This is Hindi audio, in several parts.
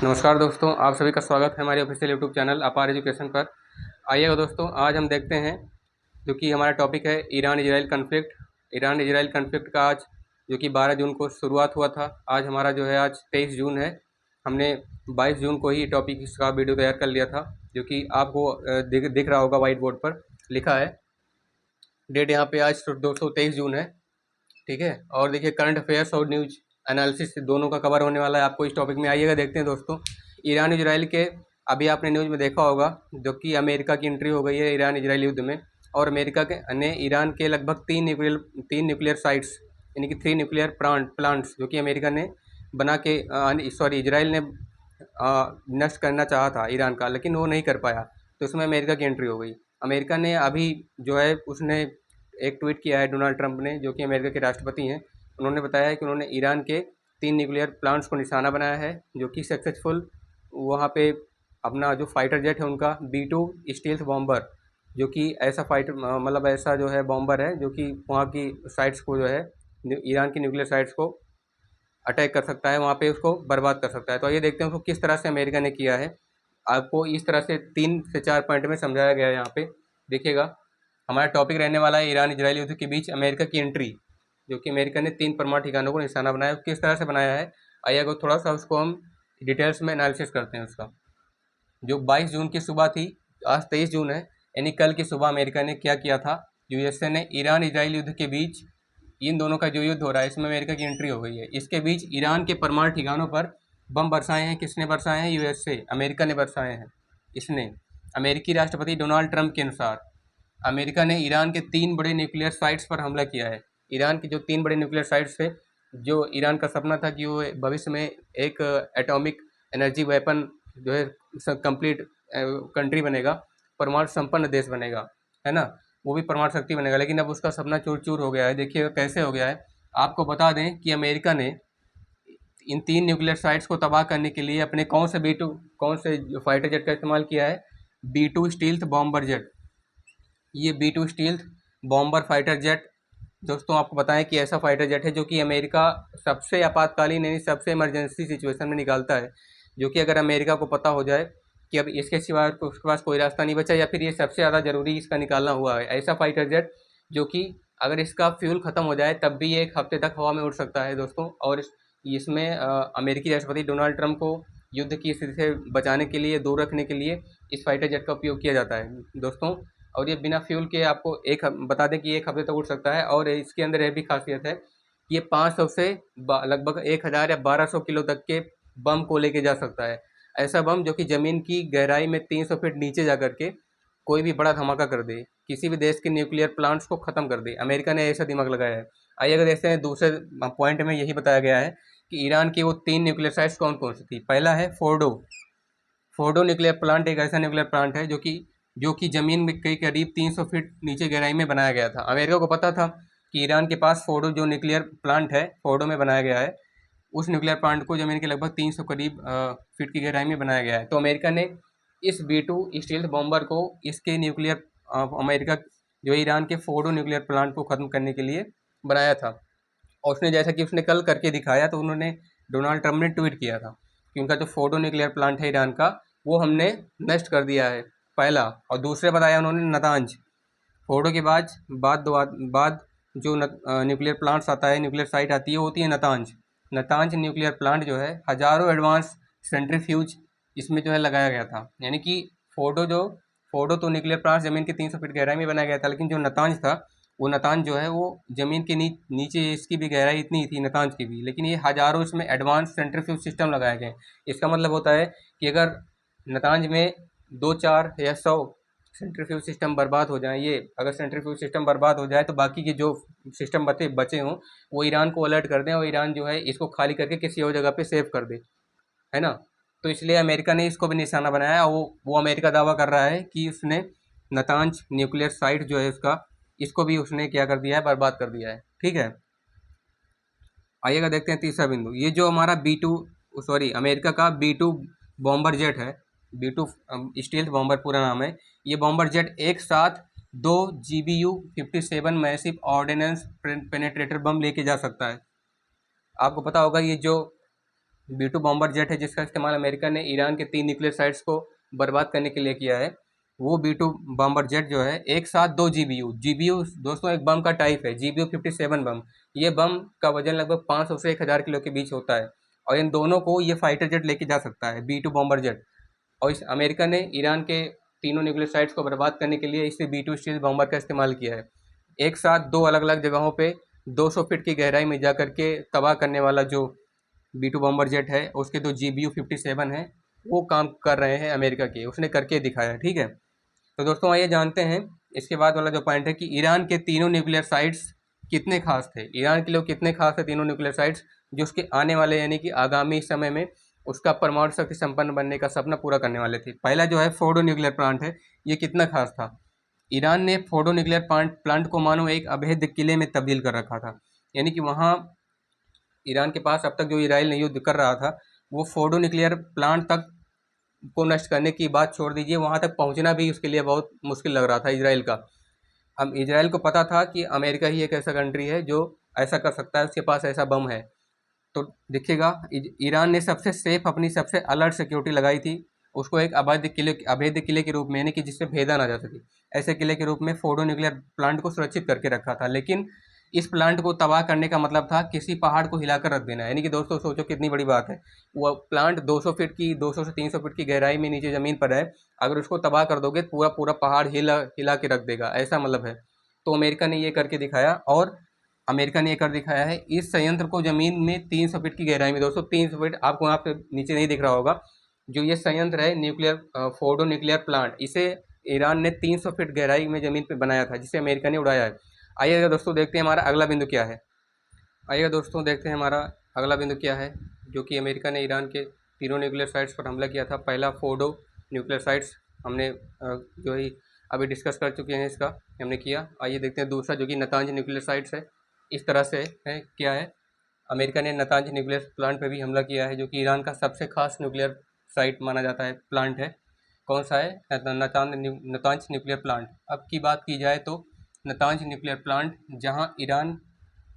नमस्कार दोस्तों, आप सभी का स्वागत है हमारे ऑफिशियल यूट्यूब चैनल अपार एजुकेशन पर। आइएगा दोस्तों, आज हम देखते हैं जो कि हमारा टॉपिक है Iran Israel conflict. Iran Israel conflict का आज जो कि 12 जून को शुरुआत हुआ था। आज हमारा जो है आज 23 जून है। हमने 22 जून को ही टॉपिक इसका वीडियो तैयार कर लिया था, जो कि आपको दिख रहा होगा वाइट बोर्ड पर लिखा है। डेट यहाँ पे आज दोस्तों 23 जून है, ठीक है। और देखिए, करंट अफेयर्स और न्यूज एनालिसिस दोनों का कवर होने वाला है आपको इस टॉपिक में। आइएगा देखते हैं दोस्तों, ईरान इजराइल के अभी आपने न्यूज़ में देखा होगा जो कि अमेरिका की एंट्री हो गई है ईरान इजराइल युद्ध में। और अमेरिका के ने ईरान के लगभग तीन न्यूक्लियर साइट्स यानी कि 3 न्यूक्लियर प्लांट्स जो कि अमेरिका ने बना के इजराइल ने नष्ट करना चाहा था ईरान का, लेकिन वो नहीं कर पाया। तो इसमें अमेरिका की एंट्री हो गई। अमेरिका ने अभी जो है उसने एक ट्वीट किया है डोनाल्ड ट्रंप ने, जो कि अमेरिका के राष्ट्रपति हैं। उन्होंने बताया है कि उन्होंने ईरान के 3 न्यूक्लियर प्लांट्स को निशाना बनाया है, जो कि सक्सेसफुल वहाँ पे अपना जो फाइटर जेट है उनका B-2 स्टील्थ बॉम्बर, जो कि ऐसा फाइटर मतलब ऐसा जो है बॉम्बर है जो कि वहाँ की साइट्स को जो है ईरान की न्यूक्लियर साइट्स को अटैक कर सकता है, वहाँ पे उसको बर्बाद कर सकता है। तो ये देखते हैं उसको किस तरह से अमेरिका ने किया है। आपको इस तरह से 3 से 4 पॉइंट में समझाया गया है। यहाँ पे देखिएगा, हमारा टॉपिक रहने वाला है ईरान इजराइल युद्ध के बीच अमेरिका की एंट्री, जो कि अमेरिका ने 3 परमाणु ठिकानों को निशाना बनाया। किस तरह से बनाया है, आइए अगर थोड़ा सा उसको हम डिटेल्स में एनालिसिस करते हैं उसका। जो 22 जून की सुबह थी, आज 23 जून है, यानी कल की सुबह अमेरिका ने क्या किया था, यूएसए ने ईरान इजराइल युद्ध के बीच, इन दोनों का जो युद्ध हो रहा है इसमें अमेरिका की एंट्री हो गई है। इसके बीच ईरान के परमाणु ठिकानों पर बम बरसाए हैं। किसने बरसाए हैं? यूएसए, अमेरिका ने बरसाए हैं। इसने अमेरिकी राष्ट्रपति डोनाल्ड ट्रंप के अनुसार अमेरिका ने ईरान के 3 बड़े न्यूक्लियर साइट्स पर हमला किया है। ईरान की जो 3 बड़े न्यूक्लियर साइट्स थे, जो ईरान का सपना था कि वो भविष्य में एक एटॉमिक एनर्जी वेपन जो है कंप्लीट कंट्री बनेगा, परमाणु संपन्न देश बनेगा, है ना, वो भी परमाणु शक्ति बनेगा। लेकिन अब उसका सपना चूर चूर हो गया है। देखिए कैसे हो गया है। आपको बता दें कि अमेरिका ने इन 3 न्यूक्लियर साइट्स को तबाह करने के लिए अपने कौन से फाइटर जेट का इस्तेमाल किया है? B-2 stealth bomber jet. ये B-2 stealth bomber fighter jet दोस्तों, आपको बताएं कि ऐसा फाइटर जेट है जो कि अमेरिका सबसे आपातकालीन यानी सबसे इमरजेंसी सिचुएशन में निकालता है। जो कि अगर अमेरिका को पता हो जाए कि अब इसके सिवा उसके पास कोई रास्ता नहीं बचा, या फिर ये सबसे ज़्यादा ज़रूरी इसका निकालना हुआ है, ऐसा फाइटर जेट जो कि अगर इसका फ्यूल ख़त्म हो जाए तब भी ये 1 हफ्ते तक हवा में उड़ सकता है दोस्तों। और इसमें अमेरिकी राष्ट्रपति डोनाल्ड ट्रंप को युद्ध की स्थिति से बचाने के लिए, दूर रखने के लिए इस फाइटर जेट का उपयोग किया जाता है दोस्तों। और ये बिना फ्यूल के आपको बता दें कि 1 हफ्ते तक उड़ सकता है। और इसके अंदर यह भी खासियत है कि ये 500 से लगभग 1000 या 1200 किलो तक के बम को लेके जा सकता है। ऐसा बम जो कि ज़मीन की गहराई में 300 फीट नीचे जा करके कोई भी बड़ा धमाका कर दे, किसी भी देश के न्यूक्लियर प्लांट्स को ख़त्म कर दे। अमेरिका ने ऐसा दिमाग लगाया है। आइए अगर देखते हैं, दूसरे पॉइंट में यही बताया गया है कि ईरान की वो 3 न्यूक्लियर साइट्स कौन कौन सी थी। पहला है फोर्डो न्यूक्लियर प्लांट। एक ऐसा न्यूक्लियर प्लांट है जो कि ज़मीन में कई करीब 300 फीट नीचे गहराई में बनाया गया था। अमेरिका को पता था कि ईरान के पास फोर्डो जो न्यूक्लियर प्लांट है, फोर्डो में बनाया गया है, उस न्यूक्लियर प्लांट को ज़मीन के लगभग 300 करीब फीट की गहराई में बनाया गया है। तो अमेरिका ने इस B-2 स्टील्थ बॉम्बर को इसके न्यूक्लियर अमेरिका जो ईरान के फोर्डो न्यूक्लियर प्लांट को ख़त्म करने के लिए बनाया था। और उसने जैसा कि उसने कल करके दिखाया, तो उन्होंने डोनाल्ड ट्रंप ने ट्वीट किया था कि उनका जो फोर्डो न्यूक्लियर प्लांट है ईरान का, वो हमने नष्ट कर दिया है, पहला। और दूसरे बताया उन्होंने नतांज। फोर्डो के बाद जो न्यूक्लियर प्लांट्स आता है, न्यूक्लियर साइट आती है, वो होती है नतांज। नतांज न्यूक्लियर प्लांट जो है, हज़ारों एडवांस सेंट्रीफ्यूज इसमें जो है लगाया गया था। यानी कि फोर्डो तो न्यूक्लियर प्लांट ज़मीन के 300 फीट गहराई में बनाया गया था, लेकिन जो नतांज था, वो नतांज जो है वो ज़मीन के नीचे इसकी भी गहराई इतनी ही थी नतांज की भी, लेकिन ये हज़ारों इसमें एडवांस सेंट्रीफ्यूज सिस्टम लगाए गए। इसका मतलब होता है कि अगर नतांज में 2-4 या 100 सेंट्रीफ्यूज सिस्टम बर्बाद हो जाए, ये अगर सेंट्रीफ्यूज सिस्टम बर्बाद हो जाए तो बाकी के जो सिस्टम बचे हों वो ईरान को अलर्ट कर दें, और ईरान जो है इसको खाली करके किसी और जगह पे सेव कर दे, है ना। तो इसलिए अमेरिका ने इसको भी निशाना बनाया। वो अमेरिका दावा कर रहा है कि उसने नतांज न्यूक्लियर साइट जो है उसका, इसको भी उसने क्या कर दिया है, बर्बाद कर दिया है, ठीक है। आइएगा देखते हैं तीसरा बिंदु। ये जो हमारा अमेरिका का B-2 बॉम्बर जेट है, B-2 स्टील्थ बॉम्बर पूरा नाम है। ये बॉम्बर जेट एक साथ 2 GBU-57 मैसिव ऑर्डिनेंस पेनेट्रेटर बम लेके जा सकता है। आपको पता होगा ये जो B2 बॉम्बर जेट है जिसका इस्तेमाल अमेरिका ने ईरान के 3 न्यूक्लियर साइट्स को बर्बाद करने के लिए किया है। वो B2 बॉम्बर जेट जो है एक साथ 2 जीबीयू दोस्तों एक बम का टाइप है, GBU 57 बम। ये बम का वजन लगभग 500 से 1000 किलो के बीच होता है और इन दोनों को ये फाइटर जेट लेके जा सकता है, B2 बॉम्बर जेट। और इस अमेरिका ने ईरान के तीनों न्यूक्लियर साइट्स को बर्बाद करने के लिए इसे B2 स्टील बॉम्बर का इस्तेमाल किया है। एक साथ 2 अलग-अलग जगहों पे 200 फीट की गहराई में जा करके तबाह करने वाला जो B2 बॉम्बर जेट है, उसके जो GBU 57 है, वो काम कर रहे हैं अमेरिका के, उसने करके दिखाया, ठीक है। तो दोस्तों आइए जानते हैं इसके बाद वाला जो पॉइंट है कि ईरान के तीनों न्यूक्लियर साइट्स कितने खास थे। ईरान के लिए कितने खास थे तीनों न्यूक्लियर साइट्स, जो उसके आने वाले यानी कि आगामी समय में उसका परमाणु शक्ति संपन्न बनने का सपना पूरा करने वाले थे। पहला जो है फोर्डो न्यूक्लियर प्लांट है, ये कितना खास था। ईरान ने फोर्डो न्यूक्लियर प्लांट को मानो एक अभेद्य किले में तब्दील कर रखा था। यानी कि वहाँ ईरान के पास अब तक जो इसराइल ने युद्ध कर रहा था, वो फोर्डो न्यूक्लियर प्लांट तक को नष्ट करने की बात छोड़ दीजिए, वहाँ तक पहुँचना भी उसके लिए बहुत मुश्किल लग रहा था इसराइल का। अब इसराइल को पता था कि अमेरिका ही एक ऐसा कंट्री है जो ऐसा कर सकता है, उसके पास ऐसा बम है। तो देखिएगा ईरान ने सबसे सेफ, अपनी सबसे अलर्ट सिक्योरिटी लगाई थी, उसको एक अभेद्य किले के रूप में, यानी कि जिससे भेदा ना जा सके, ऐसे किले के रूप में फोर्डो न्यूक्लियर प्लांट को सुरक्षित करके रखा था। लेकिन इस प्लांट को तबाह करने का मतलब था किसी पहाड़ को हिलाकर रख देना। यानी कि दोस्तों सोचो कितनी बड़ी बात है, वो प्लांट 200 फीट की, 200 से 300 फीट की गहराई में नीचे ज़मीन पर है, अगर उसको तबाह कर दोगे पूरा पूरा पहाड़ हिला हिला के रख देगा, ऐसा मतलब है। तो अमेरिका ने ये करके दिखाया, और अमेरिका ने ये कर दिखाया है। इस संयंत्र को ज़मीन में 300 फीट की गहराई में, दोस्तों 300 फीट, आपको वहाँ पे नीचे नहीं दिख रहा होगा, जो ये संयंत्र है न्यूक्लियर फोर्डो न्यूक्लियर प्लांट, इसे ईरान ने 300 फीट गहराई में ज़मीन पे बनाया था, जिसे अमेरिका ने उड़ाया है। आइएगा दोस्तों देखते हैं हमारा अगला बिंदु क्या है। आइएगा दोस्तों देखते हैं हमारा अगला बिंदु क्या है, जो कि अमेरिका ने ईरान के तीनों न्यूक्लियर साइट्स पर हमला किया था। पहला फोर्डो न्यूक्लियर साइट्स हमने जो है अभी डिस्कस कर चुके हैं, इसका हमने किया। आइए देखते हैं दूसरा, जो कि नतांज न्यूक्लियर साइट्स है। इस तरह से है, क्या है, अमेरिका ने नतांज न्यूक्लियर प्लांट पर भी हमला किया है, जो कि ईरान का सबसे खास न्यूक्लियर साइट माना जाता है, प्लांट है। कौन सा है? Natanz nuclear plant. अब की बात की जाए तो नतांज न्यूक्लियर प्लांट, जहाँ ईरान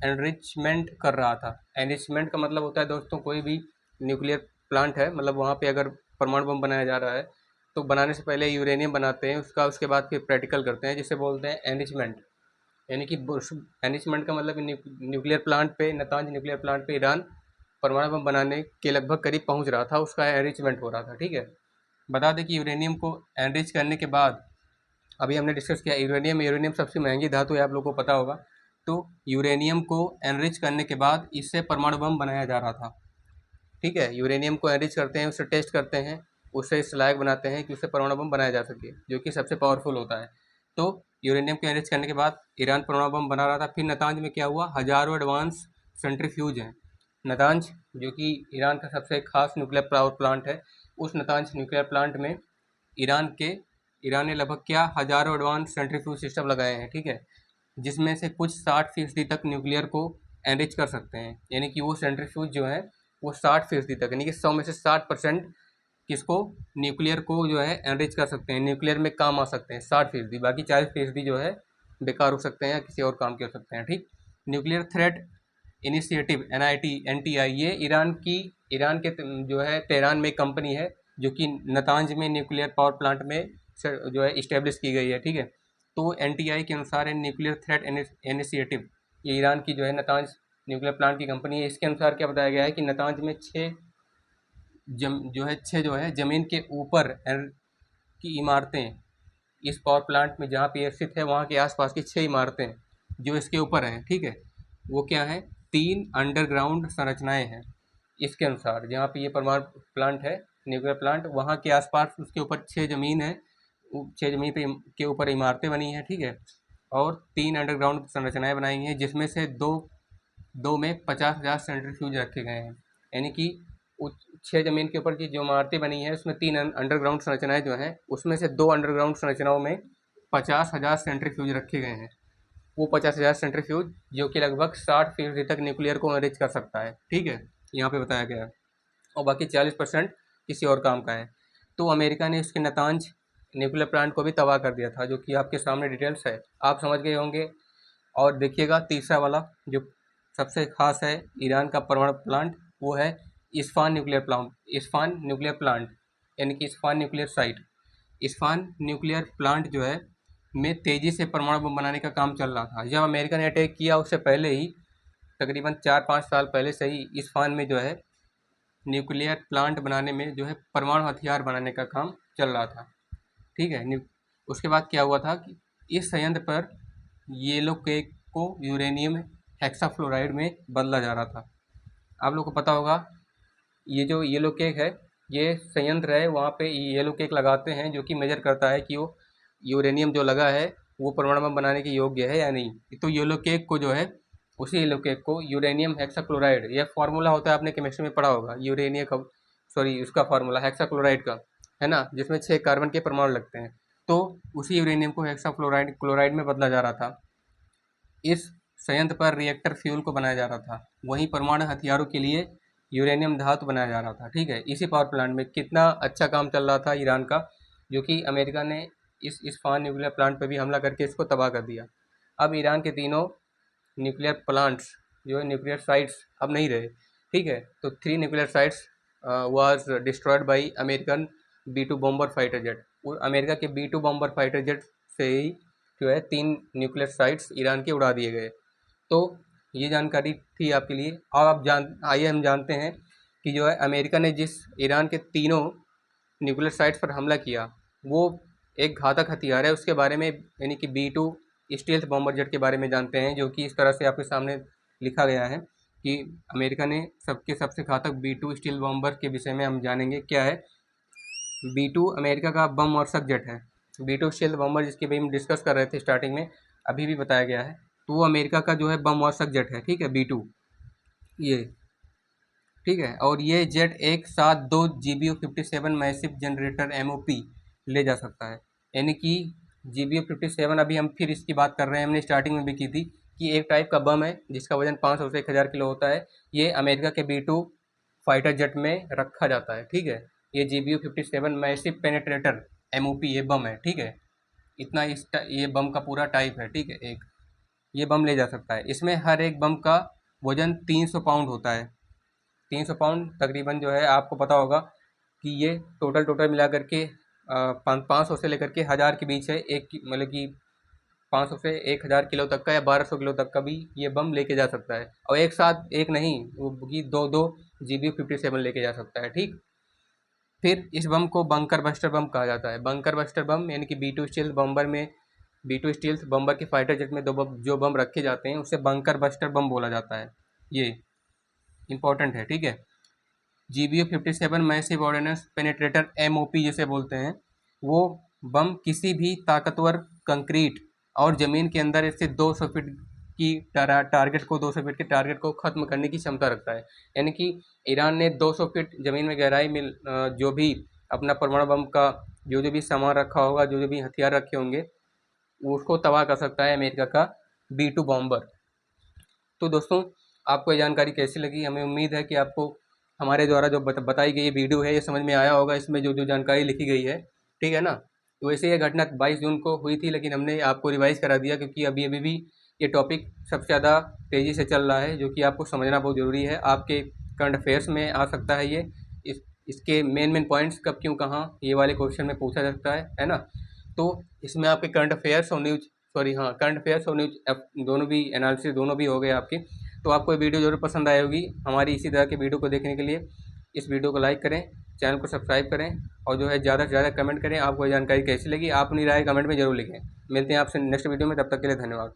एनरिचमेंट कर रहा था। एनरिचमेंट का मतलब होता है दोस्तों, कोई भी न्यूक्लियर प्लांट है, मतलब वहाँ पे अगर परमाणु बम बनाया जा रहा है, तो बनाने से पहले यूरेनियम बनाते हैं, उसके बाद फिर प्रैक्टिकल करते हैं, जिसे बोलते हैं एनरिचमेंट। यानी कि एनरिचमेंट का मतलब न्यूक्लियर प्लांट पे, नतांज न्यूक्लियर प्लांट पे ईरान परमाणु बम बनाने के लगभग करीब पहुँच रहा था, उसका एनरिचमेंट हो रहा था, ठीक है। बता दें कि यूरेनियम को एनरिच करने के बाद, अभी हमने डिस्कस किया यूरेनियम सबसे महंगी धातु है, आप लोगों को पता होगा। तो यूरेनियम को एनरिच करने के बाद इससे परमाणु बम बनाया जा रहा था, ठीक है। यूरेनियम को एनरिच करते हैं, उससे टेस्ट करते हैं, उससे इस लायक बनाते हैं कि उससे परमाणु बम बनाया जा सके, जो कि सबसे पावरफुल होता है। तो यूरेनियम को एनरिच करने के बाद ईरान परमाणु बम बना रहा था। फिर नतांज में क्या हुआ, हज़ारों एडवांस सेंट्रीफ्यूज हैं। नतांज जो कि ईरान का सबसे खास न्यूक्लियर पावर प्लांट है, उस नतांज न्यूक्लियर प्लांट में ईरान ने लगभग क्या हज़ारों एडवांस सेंट्रीफ्यूज सिस्टम लगाए हैं, ठीक है, जिसमें से कुछ 60% तक न्यूक्लियर को एनरिच कर सकते हैं। यानी कि वो सेंट्रीफ्यूज जो है वो 60% तक, यानी कि 100 में से 60% किसको, न्यूक्लियर को जो है एनरिच कर सकते हैं, न्यूक्लियर में काम आ सकते हैं 60%। बाकी 40% जो है बेकार हो सकते हैं या किसी और काम कर सकते हैं, ठीक। न्यूक्लियर थ्रेट इनिशिएटिव NTI, ये ईरान के जो है तेहरान में एक कंपनी है, जो कि नतांज में न्यूक्लियर पावर प्लांट में जो है इस्टेब्लिश की गई है, ठीक है। तो NTI के अनुसार न्यूक्लियर थ्रेट इनिशिएटिव, ये ईरान की जो है नतांज न्यूक्लियर प्लांट की कंपनी है। इसके अनुसार क्या बताया गया है कि नतांज में छः जो है ज़मीन के ऊपर की इमारतें, इस पावर प्लांट में जहाँ पे स्थित है वहाँ के आसपास की 6 इमारतें जो इसके ऊपर हैं, ठीक है, वो क्या हैं, 3 अंडरग्राउंड संरचनाएं हैं। इसके अनुसार जहाँ पे ये परमाणु प्लांट है, न्यूक्लियर प्लांट, वहाँ के आसपास उसके ऊपर 6 ज़मीन है, 6 ज़मीन पे के ऊपर इमारतें बनी हैं, ठीक है, और 3 अंडरग्राउंड संरचनाएं बनाई हैं, जिसमें से दो में 50,000 सेंट्रीफ्यूज रखे गए हैं। यानी कि 6 ज़मीन के ऊपर की जो इमारतें बनी हैं, उसमें 3 अंडरग्राउंड संरचनाएं जो हैं, उसमें से 2 अंडरग्राउंड संरचनाओं में 50,000 सेंट्रीफ्यूज रखे गए हैं। वो 50,000 सेंट्रीफ्यूज जो कि लगभग 60% तक न्यूक्लियर को एनरिच कर सकता है, ठीक है, यहाँ पे बताया गया है। और बाकी 40% किसी और काम का है। तो अमेरिका ने इसके नतांज न्यूक्लियर प्लांट को भी तबाह कर दिया था, जो कि आपके सामने डिटेल्स है, आप समझ गए होंगे। और देखिएगा तीसरा वाला जो सबसे खास है ईरान का परमाणु प्लांट, वो है इस्फान न्यूक्लियर प्लांट यानी कि Isfan nuclear site. Isfan nuclear plant जो है में तेज़ी से परमाणु बम बनाने का काम चल रहा था। जब अमेरिका ने अटैक किया उससे पहले ही तकरीबन 4-5 साल पहले से ही इस्फान में जो है न्यूक्लियर प्लांट बनाने में जो है परमाणु हथियार बनाने का काम चल रहा था। ठीक है। उसके बाद क्या हुआ था कि इस संयंत्र पर येलो केक को यूरेनियम हेक्साफ्लोराइड में बदला जा रहा था। आप लोग को पता होगा ये जो येलो केक है, ये संयंत्र है, वहाँ पे येलो केक लगाते हैं जो कि मेजर करता है कि वो यूरेनियम जो लगा है वो परमाणु बम बनाने के योग्य है या नहीं। तो येलो केक को जो है, उसी येलो केक को यूरेनियम हेक्साक्लोराइड, यह फार्मूला होता है, आपने केमिस्ट्री में पढ़ा होगा, यूरेनियम का उसका फार्मूला हेक्साक्लोराइड का है ना, जिसमें 6 कार्बन के परमाणु लगते हैं। तो उसी यूरेनियम को क्लोराइड में बदला जा रहा था। इस संयंत्र पर रिएक्टर फ्यूल को बनाया जा रहा था, वहीं परमाणु हथियारों के लिए यूरेनियम धातु बनाया जा रहा था। ठीक है। इसी पावर प्लांट में कितना अच्छा काम चल रहा था ईरान का, जो कि अमेरिका ने इस इस्फान न्यूक्लियर प्लांट पर भी हमला करके इसको तबाह कर दिया। अब ईरान के तीनों न्यूक्लियर प्लांट्स जो है, न्यूक्लियर साइट्स अब नहीं रहे। ठीक है। तो 3 nuclear sites was destroyed by American B-2 bomber fighter jet. America के B-2 बॉम्बर फाइटर जेट से ही जो है 3 न्यूक्लियर साइट्स ईरान के उड़ा दिए गए। तो ये जानकारी थी आपके लिए। और आप आइए हम जानते हैं कि जो है अमेरिका ने जिस ईरान के तीनों न्यूक्लियर साइट्स पर हमला किया वो एक घातक हथियार है, उसके बारे में यानी कि B-2 स्टील्थ बॉम्बर जेट के बारे में जानते हैं, जो कि इस तरह से आपके सामने लिखा गया है कि अमेरिका ने सबसे घातक B-2 स्टील्थ बॉम्बर के विषय में हम जानेंगे। क्या है B-2? अमेरिका का बम वर्षक जेट है। B-2 स्टील्थ बॉम्बर जिसकी भी हम डिस्कस कर रहे थे स्टार्टिंग में, अभी भी बताया गया है, तो वो अमेरिका का जो है बम वर्षक जेट है। ठीक है, B-2 ये। ठीक है। और ये जेट एक साथ 2 GBU-57 मैसिव जनरेटर MOP ले जा सकता है। यानी कि GBU-57, अभी हम फिर इसकी बात कर रहे हैं, हमने स्टार्टिंग में भी की थी कि एक टाइप का बम है जिसका वजन 500 से 1000 किलो होता है। ये अमेरिका के B-2 फाइटर जेट में रखा जाता है। ठीक है। ये GBU-57 मैसिव पेनेट्रेटर MOP ये बम है। ठीक है। इतना ये बम का पूरा टाइप है। ठीक है। एक ये बम ले जा सकता है। इसमें हर एक बम का वजन 300 पाउंड होता है। 300 पाउंड तकरीबन जो है, आपको पता होगा कि ये टोटल मिला करके 500 से लेकर के 1000 के बीच है। एक मतलब कि 500 से 1000 किलो तक का या 1200 किलो तक का भी ये बम लेके जा सकता है। और एक साथ एक नहीं, वो कि 2 GBU-57 लेके जा सकता है। ठीक। फिर इस बम को बंकर बस्टर बम कहा जाता है। बंकर बस्टर बम यानी कि B-2 स्टील्थ बम्बर के फाइटर जेट में जो बम रखे जाते हैं उसे बंकर बस्टर बम बोला जाता है। ये इंपॉर्टेंट है। ठीक है। GBU-57 massive ordnance penetrator MOP जिसे बोलते हैं, वो बम किसी भी ताकतवर कंक्रीट और ज़मीन के अंदर इससे 200 फीट की टारगेट के टारगेट को ख़त्म करने की क्षमता रखता है। यानी कि ईरान ने 200 फीट ज़मीन में गहराई में जो भी अपना परमाणु बम का जो भी सामान रखा होगा, जो भी हथियार रखे होंगे, उसको तबाह कर सकता है अमेरिका का B-2 बॉम्बर। तो दोस्तों, आपको ये जानकारी कैसी लगी? हमें उम्मीद है कि आपको हमारे द्वारा जो बताई गई वीडियो है ये समझ में आया होगा। इसमें जो जानकारी लिखी गई है, ठीक है ना। तो वैसे ये घटना 22 जून को हुई थी, लेकिन हमने आपको रिवाइज़ करा दिया क्योंकि अभी भी ये टॉपिक सबसे ज़्यादा तेज़ी से चल रहा है, जो कि आपको समझना बहुत ज़रूरी है। आपके करंट अफेयर्स में आ सकता है ये। इसके मेन पॉइंट्स कब क्यों कहाँ ये वाले क्वेश्चन में पूछा जा सकता है ना। तो इसमें आपके करंट अफेयर्स और न्यूज़ दोनों भी एनालिसिस दोनों भी हो गए आपके। तो आपको ये वीडियो ज़रूर पसंद आई होगी। हमारी इसी तरह के वीडियो को देखने के लिए इस वीडियो को लाइक करें, चैनल को सब्सक्राइब करें और जो है ज़्यादा से ज़्यादा कमेंट करें। आपको ये जानकारी कैसी लगी, आप अपनी राय कमेंट में ज़रूर लिखें। मिलते हैं आपसे नेक्स्ट वीडियो में, तब तक के लिए धन्यवाद।